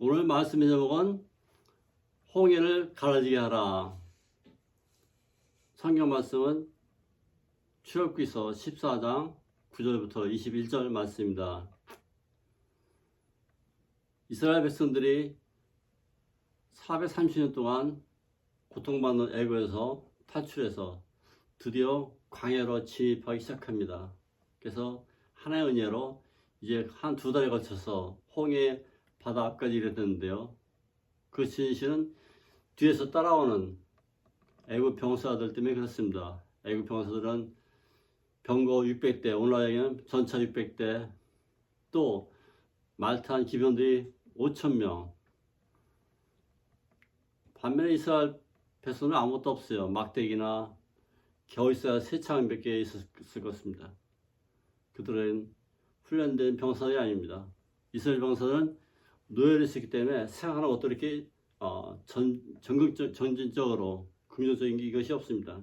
오늘 말씀의 제목은 홍해를 가라지게 하라. 성경 말씀은 출애굽기서 14장 9절부터 21절 말씀입니다. 이스라엘 백성들이 430년 동안 고통받는 애굽에서 탈출해서 드디어 광야로 진입하기 시작합니다. 그래서 하나의 은혜로 이제 한 두 달에 걸쳐서 홍해 바다 앞까지 이르렀는데요. 그 진실은 뒤에서 따라오는 애굽 병사들 때문에 그렇습니다. 애굽 병사들은 병거 600대, 오늘날에는 전차 600대, 또 말탄 기병들이 5,000명. 반면에 이스라엘 백성은 아무것도 없어요. 막대기나 겨울사 세창 몇 개 있었을 것입니다. 그들은 훈련된 병사들이 아닙니다. 이스라엘 병사는 노예를 했기 때문에 생각하는 것도 이렇게 전진적으로 긍정적인 이것이 없습니다.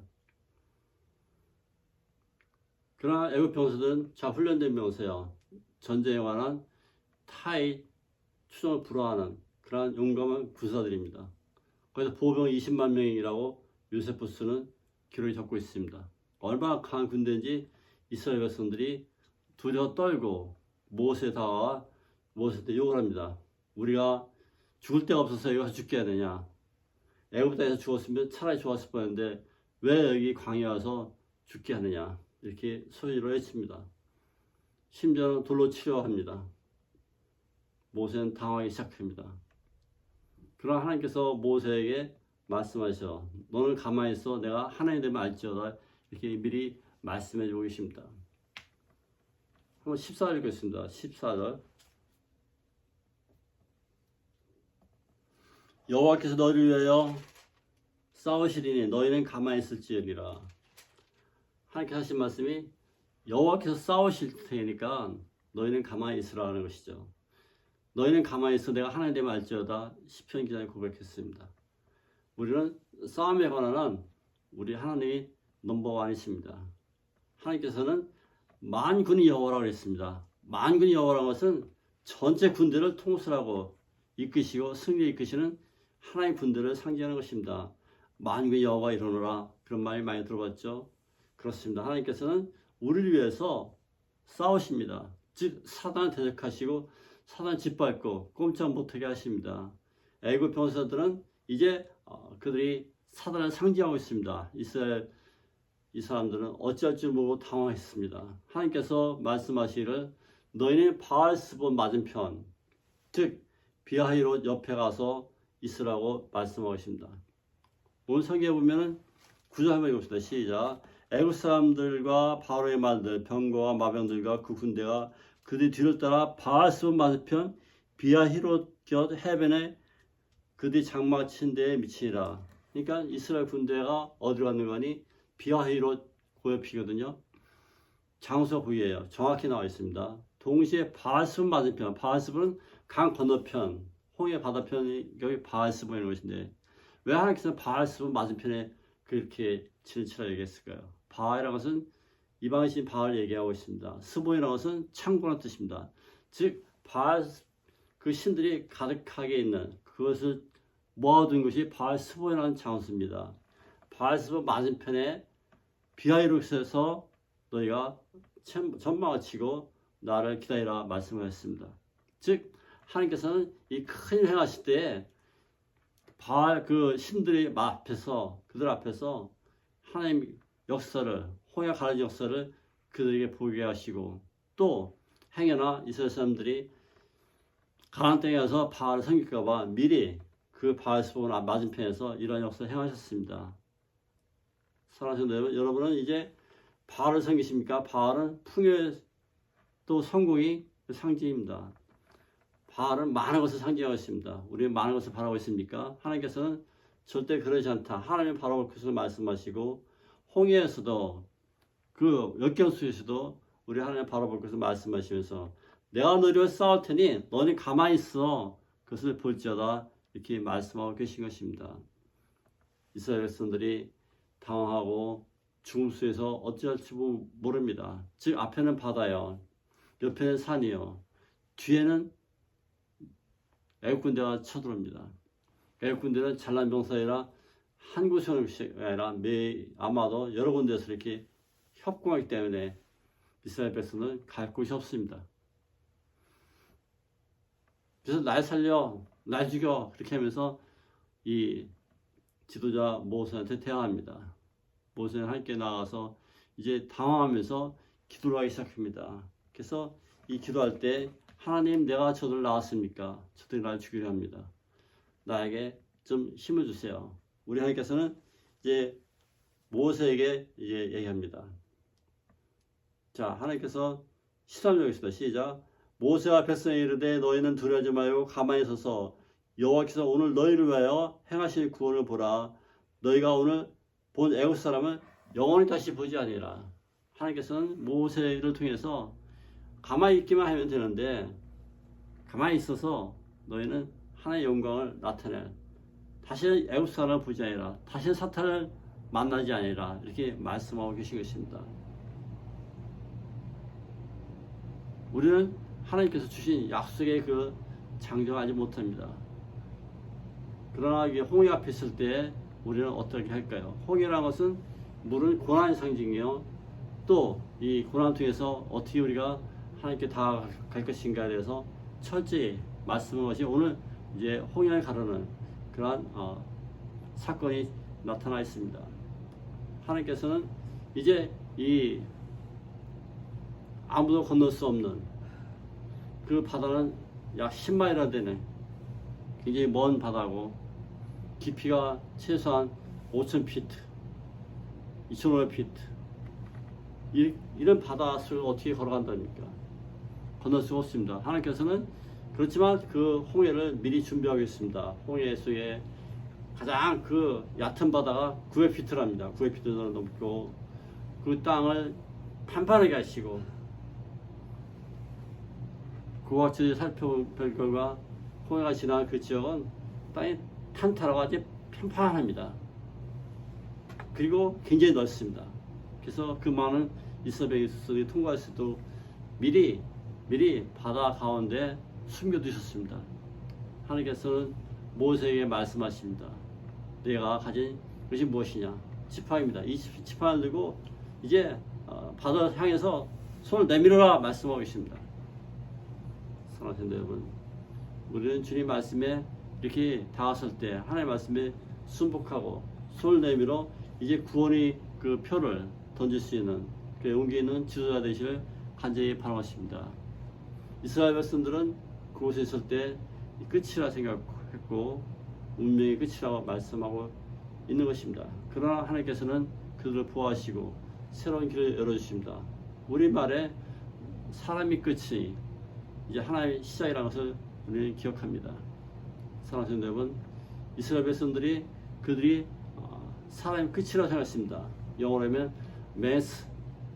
그러나 애국 병사들은 잘 훈련된 병사요. 전쟁에 관한 타의 추종을 불허하는 그러한 용감한 군사들입니다. 그래서 보병 20만 명이라고 요세푸스는 기록이 적고 있습니다. 얼마나 강한 군대인지 이스라엘 백성들이 두려워 떨고 모세에 다가와 모세한테 욕을 합니다. 우리가 죽을 데가 없어서 여기 와서 죽게 해야 되냐? 애굽 땅에서 죽었으면 차라리 좋았을 뻔했는데 왜 여기 광야에 와서 죽게 하느냐? 이렇게 소리로 외칩니다. 심지어는 돌로 치료합니다. 모세는 당황하기 시작합니다. 그러나 하나님께서 모세에게 말씀하셔. 너는 가만히 있어. 내가 하나님 되면 알지어다. 이렇게 미리 말씀해 주고 계십니다. 한번 14절 읽겠습니다. 14절. 여호와께서 너희를 위하여 싸우시리니 너희는 가만히 있을지어리라. 하나님께서 하신 말씀이 여호와께서 싸우실 테니까 너희는 가만히 있으라는 것이죠. 너희는 가만히 있어 내가 하나님 되면 알지어다. 시편 기자에 고백했습니다. 우리는 싸움에 관한 우리 하나님이 넘버원이십니다. 하나님께서는 만군의 여호와라고 했습니다. 만군의 여호와라는 것은 전체 군대를 통솔하고 이끄시고 승리에 이끄시는 하나님의 군대를 상징하는 것입니다. 만군의 여호와 이르노라. 그런 말 많이 들어봤죠? 그렇습니다. 하나님께서는 우리를 위해서 싸우십니다. 즉 사단을 대적하시고 사단 짓밟고 꼼짝 못하게 하십니다. 애굽 병사들은 이제 그들이 사단을 상징하고 있습니다. 이스라엘 이 사람들은 어찌할 줄 모르고 당황했습니다. 하나님께서 말씀하시기를 너희는 바알스본 맞은편 즉 비하히롯 옆에 가서 있으라고 말씀하고 있습니다. 오늘 성경에 보면은 9절 한번 읽읍시다. 시작. 애굽 사람들과 바로의 말들 병거와 마병들과 그 군대가 그들이 뒤를 따라 바알스본 맞은편 비하히롯 곁 해변에 그들이 장막 친 데에 미치니라. 그러니까 이스라엘 군대가 어디로 갔는 거니? 비하히롯 고옆이거든요. 장소가 거기에요. 정확히 나와 있습니다. 동시에 바알스본 맞은편, 바알스본은 강 건너편, 홍해 바다편이 여기 바알스본이라는 것인데 왜 하나님께서 바알스본 맞은편에 그렇게 진치라 얘기했을까요? 바알이라는 것은 이방신 바알 얘기하고 있습니다. 스본이라는 것은 창고라는 뜻입니다. 즉 바알 그 신들이 가득하게 있는 그것을 모아둔 것이 바알스본이라는 장소입니다. 바알스본 맞은편에 비하히롯에서 너희가 전망을 치고 나를 기다리라 말씀하셨습니다. 즉 하나님께서는 이 큰 일 행하실 때 바알 그 신들의 앞에서 그들 앞에서 하나님 역사를 홍해 가라지 역사를 그들에게 보게 하시고 또 행여나 이스라엘 사람들이 가나안 땅에 가서 바알을 섬길까 봐 미리 그 바알스본 맞은편에서 이러한 역사를 행하셨습니다. 사랑하는 여러분은 이제 바알을 섬기십니까? 바알은 풍요의 또 성공이 상징입니다. 바알은 많은 것을 상징하고 있습니다. 우리는 많은 것을 바라고 있습니까? 하나님께서는 절대 그러지 않다. 하나님 바라볼 것을 말씀하시고 홍해에서도 그 역경수에서도 우리 하나님 바라볼 것을 말씀하시면서 내가 너희와 싸울 테니 너는 가만히 있어. 그것을 볼지어다. 이렇게 말씀하고 계신 것입니다. 이스라엘 백성들이 당황하고 죽음 속에서 어찌할지 모릅니다. 즉 앞에는 바다요. 옆에는 산이요. 뒤에는 애국 군대가 쳐들어옵니다. 애국 군대는 잘난 병사가 아니라 한 곳이 아니라 아마도 여러 군데에서 이렇게 협공하기 때문에 이스라엘 백성은 갈 곳이 없습니다. 그래서 날 살려, 날 죽여 그렇게 하면서 이 지도자 모세한테 대항합니다. 모세는 함께 나가서 이제 당황하면서 기도를 하기 시작합니다. 그래서 이 기도할 때 하나님, 내가 저들을 낳았습니까? 저들이 날 죽이려 합니다. 나에게 좀 힘을 주세요. 우리 하나님께서는 이제 모세에게 이제 얘기합니다. 자, 하나님께서 시작하겠습니다. 시작. 모세와 백성이 이르되 너희는 두려워하지 말고 가만히 서서 여호와께서 오늘 너희를 위하여 행하실 구원을 보라. 너희가 오늘 본 애국 사람은 영원히 다시 보지 아니라. 하나님께서는 모세를 통해서 가만히 있기만 하면 되는데 가만히 있어서 너희는 하나님의 영광을 나타내. 다시는 애국 사람을 보지 아니라. 다시는 사탄을 만나지 아니라. 이렇게 말씀하고 계신 것입니다. 우리는 하나님께서 주신 약속의 그 장정을 알지 못합니다. 그러나 이게 홍해 앞에 있을 때 우리는 어떻게 할까요? 홍해라는 것은 물은 고난의 상징이요. 또 이 고난 통해서 어떻게 우리가 하나님께 다가갈 것인가에 대해서 철저히 말씀한 것이 오늘 이제 홍해를 가르는 그러한 사건이 나타나 있습니다. 하나님께서는 이제 이 아무도 건널 수 없는 그 바다는 약 10마일이나 되는 굉장히 먼 바다고 깊이가 최소한 5,000피트, 2,500피트 이런 바다를 어떻게 걸어간답니까? 건널 수가 없습니다. 하나님께서는 그렇지만 그 홍해를 미리 준비하고 있습니다. 홍해 속에 가장 그 얕은 바다가 900피트랍니다. 900피트 넘고 그 땅을 판판하게 하시고 고각지를 살펴볼 결과 홍해가 지나간 그 지역은 땅이 탄탄하고 아주 평판합니다. 그리고 굉장히 넓습니다. 그래서 그 많은 이스라엘 백성들이 통과할 수 있도록 미리 바다 가운데 숨겨두셨습니다. 하나님께서는 모세에게 말씀하십니다. 내가 가진 것이 무엇이냐? 지팡이입니다. 이 지팡이를 들고 이제 바다를 향해서 손을 내밀어라 말씀하고 계십니다. 사랑하는 여러분, 우리는 주님 말씀에 이렇게 다가설 때 하나님의 말씀에 순복하고 손을 내밀어 이제 구원의 그 표를 던질 수 있는 그 용기 있는 지도자 되시를 간절히 바라십니다. 이스라엘 백성들은 그곳에 있을 때 끝이라 생각했고 운명의 끝이라고 말씀하고 있는 것입니다. 그러나 하나님께서는 그들을 보호하시고 새로운 길을 열어주십니다. 우리말에 사람이 끝이 이제 하나님의 시작이라는 것을 우리는 기억합니다. 사랑하는 여러분, 이스라엘 백성들이 그들이 사람의 끝이라고 생각했습니다. 영어로 하면 man's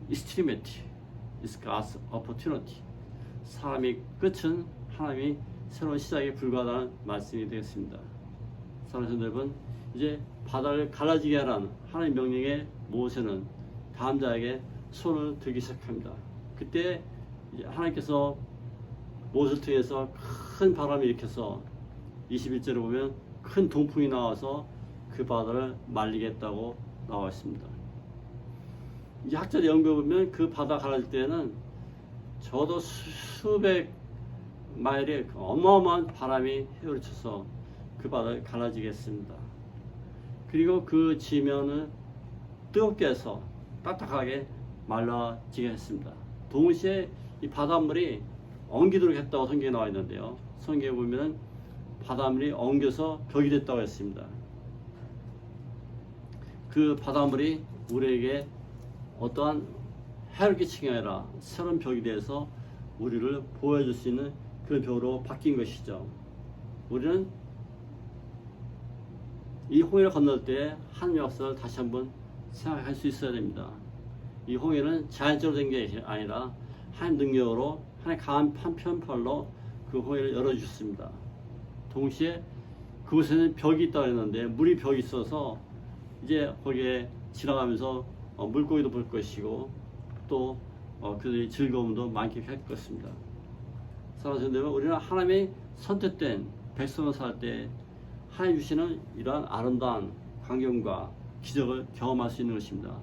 extremity is God's opportunity. 사람의 끝은 하나님의 새로운 시작에 불과하다는 말씀이 되겠습니다. 사랑하는 여러분, 이제 바다를 갈라지게 하라는 하나님의 명령에 모세는 다음 자에게 손을 들기 시작합니다. 그때 이제 하나님께서 모세를 통해서 큰 바람이 일으켜서 21절에 보면 큰 동풍이 나와서 그 바다를 말리겠다고 나와 있습니다. 이제 학자들 연구해 보면 그 바다 갈라질 때는 저도 수백 마일의 어마어마한 바람이 휘몰아쳐서 그 바다를 갈라지게 했습니다. 그리고 그 지면을 뜨겁게 해서 딱딱하게 말라지게 했습니다. 동시에 이 바닷물이 엉기도록 했다고 성경에 나와 있는데요. 성경에 보면 바닷물이 엉겨서 벽이 됐다고 했습니다. 그 바닷물이 우리에게 어떠한 해를 끼치게 아니라 새로운 벽이 되어서 우리를 보호해줄 수 있는 그런 벽으로 바뀐 것이죠. 우리는 이 홍해를 건널 때 하나님의 역사를 다시 한번 생각할 수 있어야 됩니다. 이 홍해는 자연적으로 된 게 아니라 하나님 능력으로 하나님 강한 한편팔로 그 홍해를 열어주셨습니다. 동시에 그곳에는 벽이 있다고 했는데 물이 벽이 있어서 이제 거기에 지나가면서 물고기도 볼 것이고 또 그들의 즐거움도 많게 할 것입니다. 사랑하는 여러분, 우리는 하나님의 선택된 백성을 살 때 하나님 주시는 이러한 아름다운 광경과 기적을 경험할 수 있는 것입니다.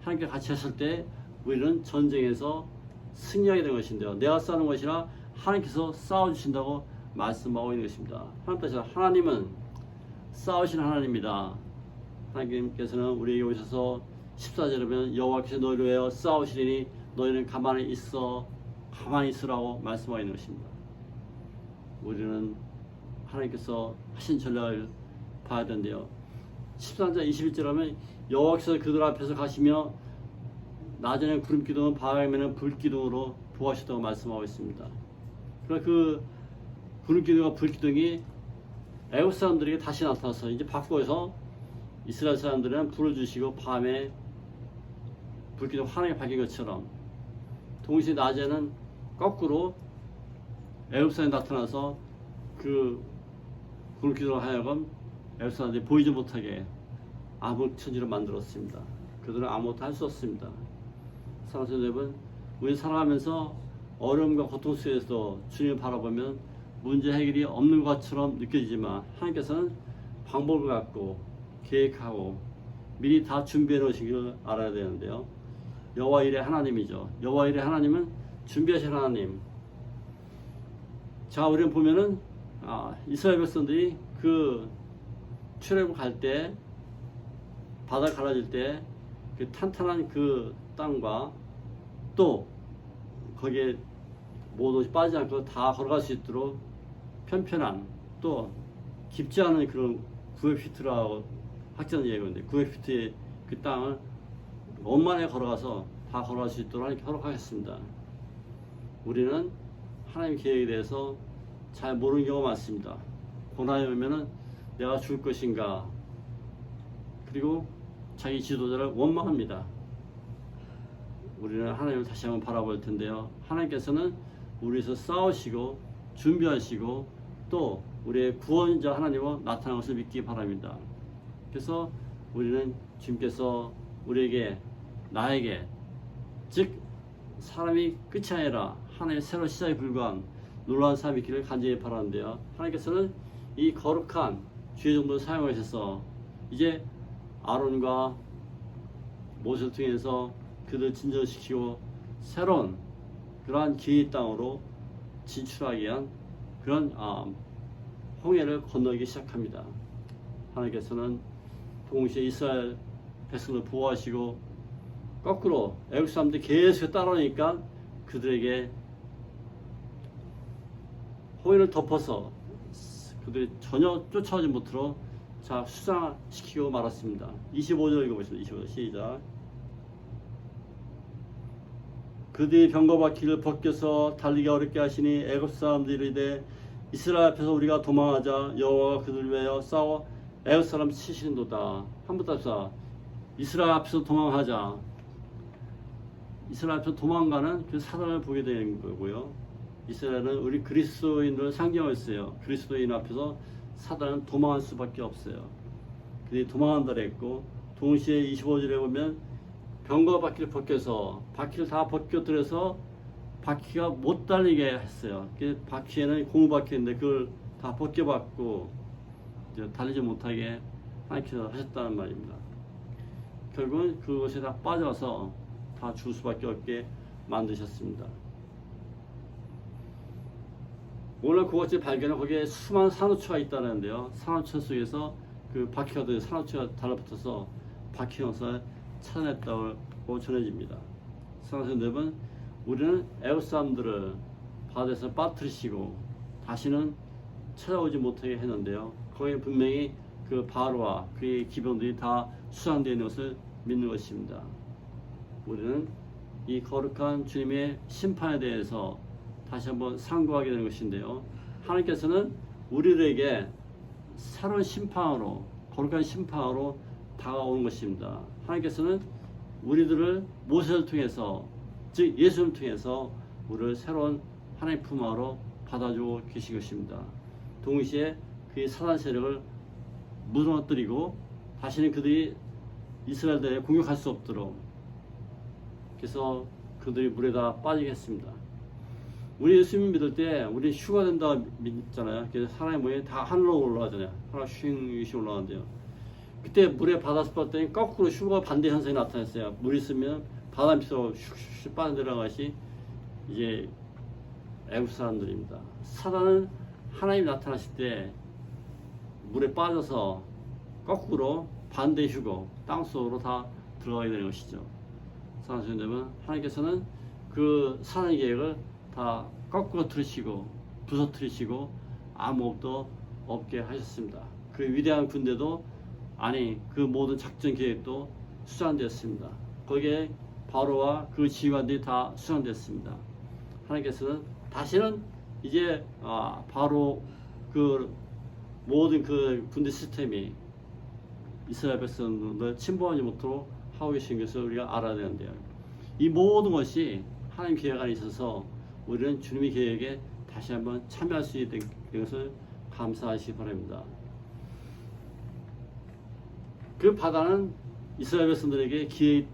하나님께 같이 했을 때 우리는 전쟁에서 승리하게 되는 것인데요. 내가 싸우는 것이나 하나님께서 싸워주신다고 말씀하고 있는 것입니다. 하나님은 싸우시는 하나님입니다. 하나님께서는 우리에게 오셔서 14절에 보면 여호와께서 너희를 위하여 싸우시리니 너희는 가만히 있으라고 말씀하고 있는 것입니다. 우리는 하나님께서 하신 전략을 봐야 되는데요. 13절 21절 하면 여호와께서 그들 앞에서 가시며 낮에는 구름 기둥, 밤에는 불 기둥으로 보호하셨다고 말씀하고 있습니다. 그러나 그 구름 기둥과 불 기둥이 애국 사람들에게 다시 나타나서 이제 바꿔서 이스라엘 사람들은 불을 주시고 밤에 불 기둥 환하게 밝힌 것처럼 동시에 낮에는 거꾸로 애국 사람이 나타나서 그 구름 기둥을 하여금 애국 사람들이 보이지 못하게 암흑천지로 만들었습니다. 그들은 아무것도 할 수 없습니다. 사랑하는 여러분, 우리 살아가면서 어려움과 고통 속에서 주님을 바라보면 문제 해결이 없는 것처럼 느껴지지만 하나님께서는 방법을 갖고 계획하고 미리 다 준비해 놓으신 걸 알아야 되는데요. 여호와 일의 하나님이죠. 여호와 일의 하나님은 준비하신 하나님. 자, 우리는 보면은 이스라엘 백성들이 그 출애굽 갈 때 바다 갈라질 때 그 탄탄한 그 땅과 또 거기에 모두 빠지지 않고 다 걸어갈 수 있도록 편편한 또 깊지 않은 그런 900피트라고 학자는 얘기하는데 900피트의 그 땅을 원만하게 걸어가서 다 걸어갈 수 있도록 하나님께 허락하겠습니다. 우리는 하나님 계획에 대해서 잘 모르는 경우가 많습니다. 고난이 오면은 내가 죽을 것인가, 그리고 자기 지도자를 원망합니다. 우리는 하나님을 다시 한번 바라볼 텐데요. 하나님께서는 우리에서 싸우시고 준비하시고 또 우리의 구원자 하나님으로 나타나는 것을 믿기 바랍니다. 그래서 우리는 주님께서 우리에게, 나에게, 즉 사람이 끝이 아니라 하나님의 새로운 시작에 불과한 놀라운 삶이 있기를 간절히 바라는데요. 하나님께서는 이 거룩한 주의 정도를 사용하셔서 이제 아론과 모세를 통해서 그들을 진정시키고 새로운 그러한 기회의 땅으로 진출하기 위한 그런 홍해를 건너기 시작합니다. 하나님께서는 동시에 이스라엘 백성을 보호하시고 거꾸로 애국 사람들이 계속 따라오니까 그들에게 홍해를 덮어서 그들이 전혀 쫓아오지 못하도록 수상시키고 말았습니다. 25절 읽어보십니다. 25절 시작. 그들이 병거와 길을 벗겨서 달리기 어렵게 하시니 애굽 사람들이 이르되 이스라엘 앞에서 우리가 도망하자 여호와가 그들을 위하여 싸워 애굽 사람 치시는도다. 한번 답사. 이스라엘 앞에서 도망하자. 이스라엘 앞에서 도망가는 그 사단을 보게 되는 거고요. 이스라엘은 우리 그리스도인을 상징하였어요. 그리스도인 앞에서 사단은 도망할 수밖에 없어요. 그들이 도망한다 했고, 동시에 25절에 보면 병거 바퀴를 벗겨서 바퀴를 다 벗겨들여서 바퀴가 못 달리게 했어요. 바퀴에는 고무 바퀴인데 그걸 다 벗겨봤고 이제 달리지 못하게 하나님께서 하셨다는 말입니다. 결국은 그것에 다 빠져서 다 죽을 수밖에 없게 만드셨습니다. 오늘 그것을 발견은 거기에 수많은 산호초가 있다는데요. 산호초 속에서 그 바퀴가 산호초가 달라붙어서 바퀴 형상을 찾아냈다고 전해집니다. 사랑하는 여러분, 우리는 애국 사람들을 바다에서 빠뜨리시고 다시는 찾아오지 못하게 했는데요. 거기에 분명히 그 바로와 그의 기병들이 다 수상되어 있는 것을 믿는 것입니다. 우리는 이 거룩한 주님의 심판에 대해서 다시 한번 상고하게 되는 것인데요. 하나님께서는 우리들에게 새로운 심판으로, 거룩한 심판으로 다가오는 것입니다. 하나님께서는 우리들을 모세를 통해서, 즉 예수를 통해서 우리를 새로운 하나님 품 안으로 받아주고 계신 것입니다. 동시에 그의 사단 세력을 무너뜨리고 다시는 그들이 이스라엘에 공격할 수 없도록, 그래서 그들이 물에다 빠지게 했습니다. 우리 예수님 믿을 때 우리 휴가 된다 믿잖아요. 그래서 사람의 모양이 다 하늘로 올라가잖아요. 하나 슝 올라가는데요. 그때 물에 바다에서 봤더니 거꾸로 휴가 반대 현상이 나타났어요. 물 있으면 바다 밑으로 슉슉 빠져들어가시 이제 애국 사람들입니다. 사단은 하나님 나타나실 때 물에 빠져서 거꾸로 반대 휴거 땅속으로 다 들어가게 되는 것이죠. 사단이 되면 하나님께서는 그 사단의 계획을 다 거꾸로 들으시고 부서뜨리시고 아무 업도 없게 하셨습니다. 그 위대한 군대도 아니 그 모든 작전 계획도 수상되었습니다. 거기에 바로와 그 지휘관들이 다 수상되었습니다. 하나님께서는 다시는 이제 바로 그 모든 그 군대 시스템이 이스라엘 백성들을 침범하지 못하도록 하고 계신 것을 우리가 알아야 되는데요. 이 모든 것이 하나님 계획 안에 있어서 우리는 주님의 계획에 다시 한번 참여할 수 있는 것을 감사하시기 바랍니다. 그 바다는 이스라엘 백성들에게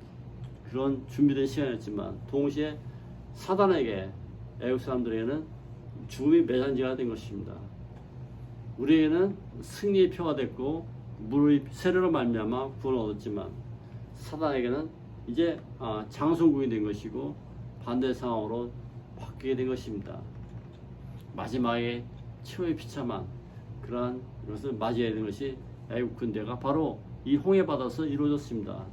그런 준비된 시간이었지만 동시에 사단에게 애국 사람들에게는 죽음의 매장지가 된 것입니다. 우리에게는 승리의 표가 됐고 물의 세례로 말미암아 구원을 얻었지만 사단에게는 이제 장성국이 된 것이고 반대 상황으로 바뀌게 된 것입니다. 마지막에 최후의 비참한 그러한 것을 맞이해야 되는 것이 애국 군대가 바로 이 홍해 바다에서 이루어졌습니다.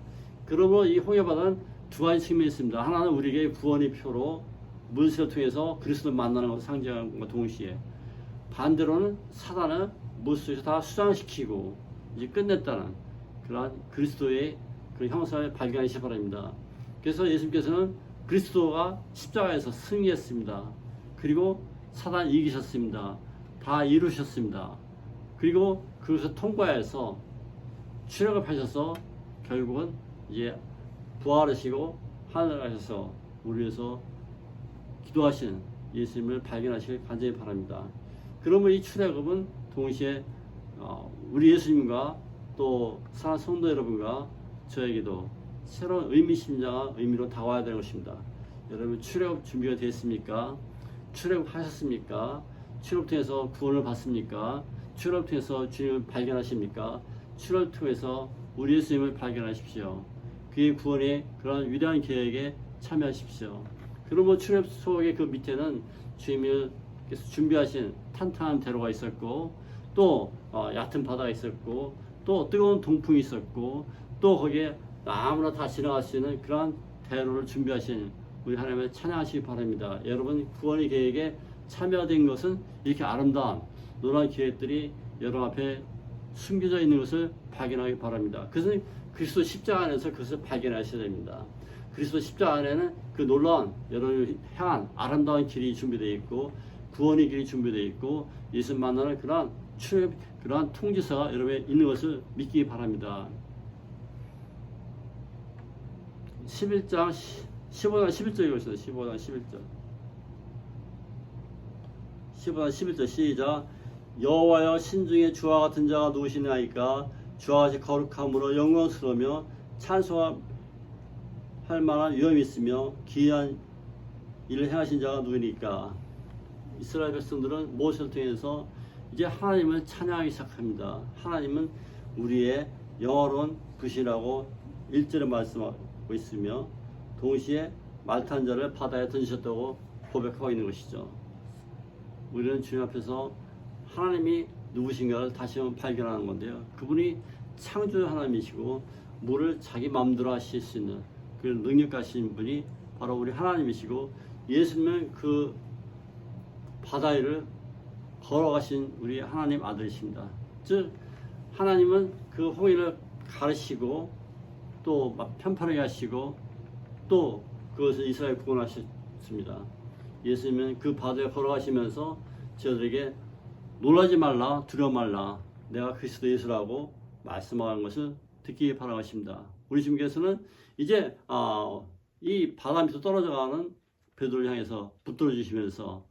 그러므로 이 홍해 바다는 두 가지 측면이 있습니다. 하나는 우리에게 구원의 표로 문세를 통해서 그리스도를 만나는 것을 상징하는 것과 동시에 반대로는 사단을 물속에서 다 수장시키고 이제 끝냈다는 그러한 그리스도의 그 형상을 발견하시기 바랍니다. 그래서 예수님께서는 그리스도가 십자가에서 승리했습니다. 그리고 사단 이기셨습니다. 다 이루셨습니다. 그리고 그것을 통과해서 출애굽을 하셔서 결국은 이제 부활하시고 하늘에 가셔서 우리 위해서 기도하신 예수님을 발견하시길 간절히 바랍니다. 그러면 이 출애굽은 동시에 우리 예수님과 또 사랑하는 성도 여러분과 저에게도 새로운 의미심장한 의미로 다가와야 되는 것입니다. 여러분 출애굽 준비가 되었습니까? 출애굽 하셨습니까? 출애굽 통해서 구원을 받습니까? 출애굽 통해서 주님을 발견하십니까? 출애굽 통해서 우리 예수님을 발견하십시오. 그의 구원의 그런 위대한 계획에 참여하십시오. 그러면 출애굽 속의 그 밑에는 주님께서 준비하신 탄탄한 대로가 있었고 또 얕은 바다가 있었고 또 뜨거운 동풍이 있었고 또 거기에 아무나 다 지나갈 수 있는 그러한 대로를 준비하신 우리 하나님을 찬양하시기 바랍니다. 여러분 구원의 계획에 참여된 것은 이렇게 아름다운 놀라운 계획들이 여러분 앞에 숨겨져 있는 것을 발견하기 바랍니다. 그것은 그리스도 십자가 안에서 그것을 발견하셔야 됩니다. 그리스도 십자가 안에는 그 놀라운 여러분을 향한 아름다운 길이 준비되어 있고 구원의 길이 준비되어 있고 예수 만나는 그러한 통지서가 여러분에 있는 것을 믿기 바랍니다. 11장 15장 11절 읽으시죠. 15장 11절 15장 11절 시작. 여호와여 신중에 주와 같은 자가 누구시나이까? 주와 같이 거룩함으로 영광스러우며 찬송할 만한 위엄이 있으며 기이한 일을 행하신 자가 누구니까? 이스라엘 백성들은 모세를 통해서 이제 하나님을 찬양하기 시작합니다. 하나님은 우리의 영화로운 부시라고 1절에 말씀하고 있으며 동시에 말탄 자를 바다에 던지셨다고 고백하고 있는 것이죠. 우리는 주님 앞에서 하나님이 누구신가를 다시 한번 발견하는 건데요. 그분이 창조 하나님이시고 물을 자기 마음대로 하실 수 있는 그 능력 가신 분이 바로 우리 하나님이시고 예수님은 그 바다 위를 걸어가신 우리 하나님 아들이십니다. 즉 하나님은 그 홍해를 가르시고 또 편파하게 하시고 또 그것을 이스라엘 구원하셨습니다. 예수님은 그 바다에 걸어가시면서 저들에게 놀라지 말라, 두려워 말라, 내가 그리스도 예수라고 말씀하는 것을 듣기 바라겠습니다. 우리 주님께서는 이제 이 바다 밑으로 떨어져가는 베드로를 향해서 붙들어 주시면서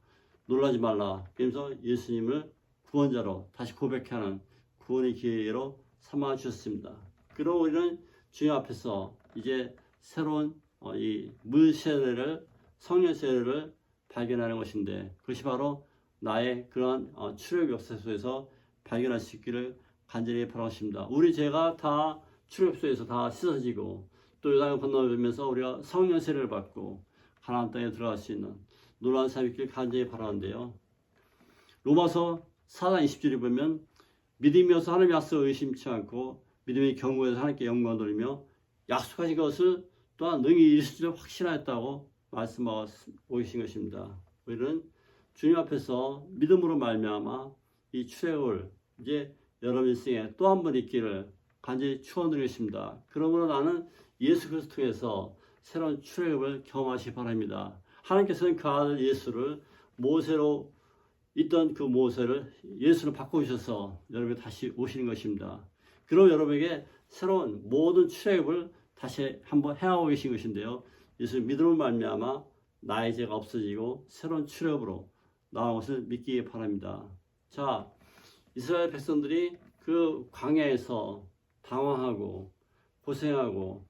놀라지 말라, 그러면서 예수님을 구원자로 다시 고백하는 구원의 기회로 삼아 주셨습니다. 그리고 우리는 주님 앞에서 이제 새로운 이 물 세례를, 성령 세례를 발견하는 것인데 그것이 바로 나의 그런 출애굽 역사 속에서 발견할 수 있기를 간절히 바라십니다. 우리 죄가 다 출애굽소에서 다 씻어지고 또 요단을 건너면서 우리가 성령 세례를 받고 가나안 땅에 들어갈 수 있는 놀라운 삶이 있길 간절히 바라는데요. 로마서 4장 20절에 보면 믿음이어서 하나님의 약속을 의심치 않고 믿음의 경고에서 하나님께 영광을 돌리며 약속하신 것을 또한 능히 이루실 줄 확신하였다고 말씀하고 계신 것입니다. 우리는 주님 앞에서 믿음으로 말미암아 이 출애굽을 이제 여러분 인생에 또 한 번 있기를 간절히 축원드리겠습니다. 그러므로 나는 예수 그리스도 통해서 새로운 출애굽을 경험하시기 바랍니다. 하나님께서는 그 아들 예수를 모세로 있던 그 모세를 예수로 바꾸셔서 여러분이 다시 오시는 것입니다. 그럼 여러분에게 새로운 모든 출애굽을 다시 한번 행하고 계신 것인데요. 예수 믿음을 말미암아 나의 죄가 없어지고 새로운 출애굽으로 나온 것을 믿기 바랍니다. 자, 이스라엘 백성들이 그 광야에서 당황하고 고생하고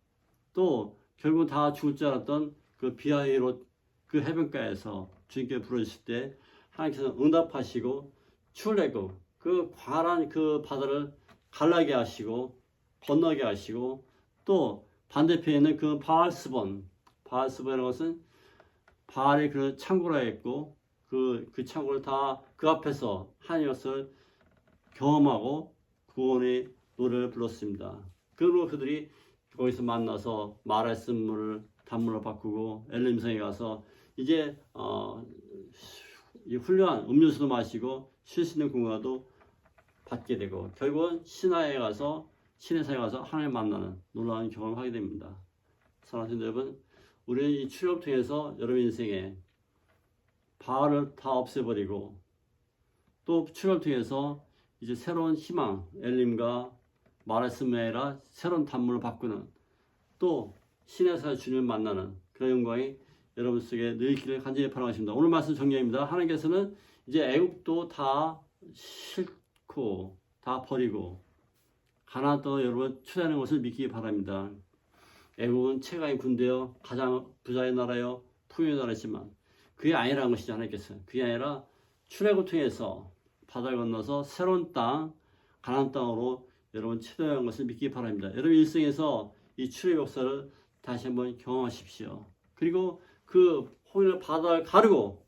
또 결국 다 죽을 줄 알았던 그 비하히롯 그 해변가에서 주님께 부르실 때 하나님께서 응답하시고 출애굽 그 광활한 그 바다를 갈라게 하시고 건너게 하시고 또 반대편에 있는 그 바알스본이라는 것은 바알의 그 창고라 했고 그 창고를 다 그 앞에서 하나님의 것을 경험하고 구원의 노래를 불렀습니다. 그리고 그들이 거기서 만나서 말씀을 단물로 바꾸고 엘림성에 가서 이제 이 훌륭한 음료수도 마시고 쉴 수 있는 공간도 받게 되고 결국은 시내에 가서 하나님 만나는 놀라운 경험을 하게 됩니다. 사랑하는 여러분, 우리는 이 출애굽 통해서 여러분 인생에 바알을 다 없애버리고 또 출애굽 통해서 이제 새로운 희망, 엘림과 마라스메라 새로운 단물을 바꾸는 또 신에서 주님을 만나는 그런 영광이 여러분 속에 늘 있기를 간절히 바라겠습니다. 오늘 말씀 정리입니다. 하나님께서는 이제 애국도 다 싫고 다 버리고 가나안 땅에 여러분 초대하는 것을 믿기 바랍니다. 애국은 최강의 군대요 가장 부자의 나라요 풍요의 나라지만 그게 아니라는 것이죠. 하나님께서 그게 아니라 출애굽 통해서 바다를 건너서 새로운 땅 가나안 땅으로 여러분 초대하는 것을 믿기 바랍니다. 여러분 일생에서 이 출애굽 역사를 다시 한번 경험하십시오. 그리고 그 홍해를 바다를 가르고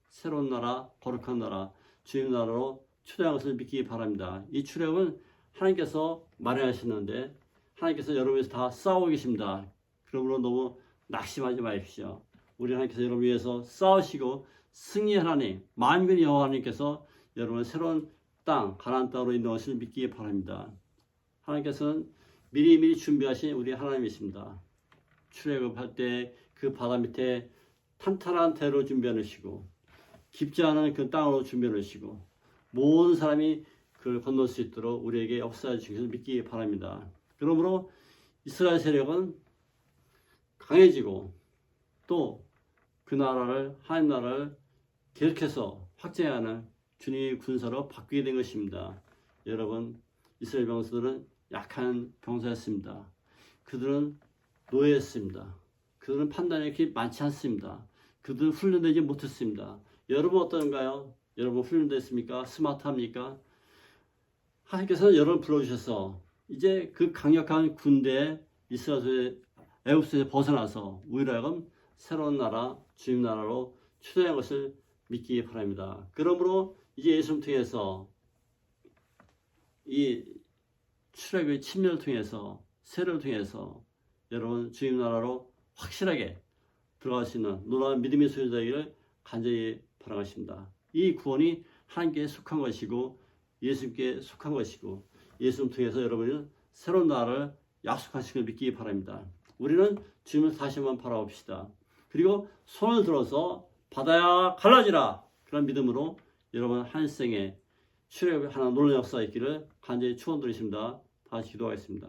새로운 나라 거룩한 나라 주님 나라로 초대하는 것을 믿기 바랍니다. 이 출애굽은 하나님께서 마련하셨는데 하나님께서 여러분에서 다 싸우고 계십니다. 그러므로 너무 낙심하지 마십시오. 우리 하나님께서 여러분 위해서 싸우시고 승리 하나님 만군의 여호와 하나님께서 여러분을 새로운 땅 가나안 땅으로 인도하는 것을 믿기 바랍니다. 하나님께서는 미리미리 준비하신 우리 하나님이십니다. 출애굽할 때 그 바다 밑에 탄탄한 대로 준비해 놓으시고 깊지 않은 그 땅으로 준비해 놓으시고 모든 사람이 그걸 건널 수 있도록 우리에게 역사해 주신 것을 믿기 바랍니다. 그러므로 이스라엘 세력은 강해지고 또 그 나라를 하나님 나라를 계속해서 확장하는 주님의 군사로 바뀌게 된 것입니다. 여러분 이스라엘 병사들은 약한 병사였습니다. 그들은 노예였습니다. 그들은 판단이 이렇게 많지 않습니다. 그들은 훈련되지 못했습니다. 여러분 어떤가요? 여러분 훈련됐습니까? 스마트합니까? 하나님께서는 여러분 불러주셔서 이제 그 강력한 군대 이스라엘 애굽에서 벗어나서 우리로 하여금 새로운 나라 주님 나라로 초대한 것을 믿기 바랍니다. 그러므로 이제 예수를 통해서 이 출애굽의 침례를 통해서 세례를 통해서 여러분 주님 나라로 확실하게 들어갈 수 있는 놀라운 믿음의 소유자이기를 간절히 바라겠습니다. 이 구원이 하나님께 속한 것이고 예수님께 속한 것이고 예수를 통해서 여러분은 새로운 나라를 약속하신 걸 믿기 바랍니다. 우리는 주님을 다시 한번 바라봅시다. 그리고 손을 들어서 바다야 갈라지라 그런 믿음으로 여러분 한 생에 출애굽 하나 놀라운 역사가 있기를 간절히 축원드리십니다. 다시 기도하겠습니다.